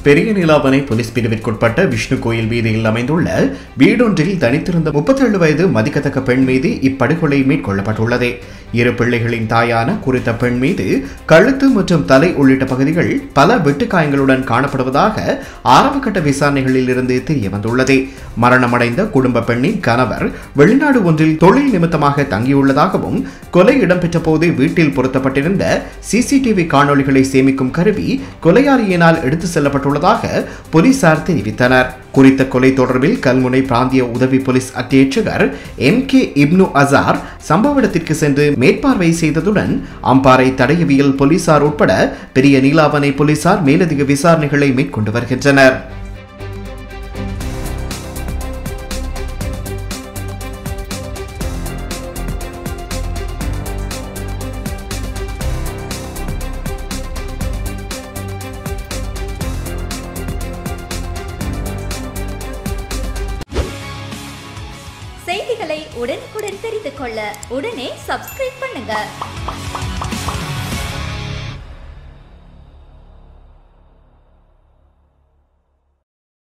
பெரிய நீலாவணை போலீஸ் பிரிவிற்குட்பட்ட விஷ்ணு கோயில் வீதியில் அமைந்துள்ள வீடொன்றில் தனித்திருந்த 37 வயது மதிக்கத்தக்க பெண் மீது இப்படுகொலை மேற்கொள்ளப்பட்டுள்ளது. இரு பிள்ளைகளின் தாயான குறித்த பெண் மீது கழுத்து மற்றும் தலை உள்ளிட்ட பகுதிகள் பல வெட்டுக்காயங்களுடன் காணப்படுவதாக ஆரம்பகட்ட விசாரணைகளில் இருந்து தெரியவந்துள்ளது. மரணமடைந்த குடும்ப பெண்ணின் கணவர் வெளிநாடு ஒன்றில் தொழில் நிமித்தமாக தங்கியுள்ளதாகவும் கொலை இடம்பெற்ற போது வீட்டில் பொருத்தப்பட்டிருந்த சிசிடிவி காணொலிகளை சேமிக்கும் கருவி கொலையாளியினால் எடுத்து செல்லப்பட்டுள்ளதாக போலீசார் தெரிவித்தனர். குறித்த கொலை தொடர்பில் கல்முனை பிராந்திய உதவி போலீஸ் அத்தியட்சகர் MK இப்னு அசார் சம்பவ இடத்திற்கு சென்று மேற்பார்வை செய்ததுடன் அம்பாறை தடயவியல் போலீசார் உட்பட பெரிய நீலாவணை போலீசார் மேலதிக விசாரணைகளை மேற்கொண்டு வருகின்றனர். செய்திகளை உடனுக்குடன் தெரிந்து கொள்ள உடனே சப்ஸ்கிரைப் பண்ணுங்க.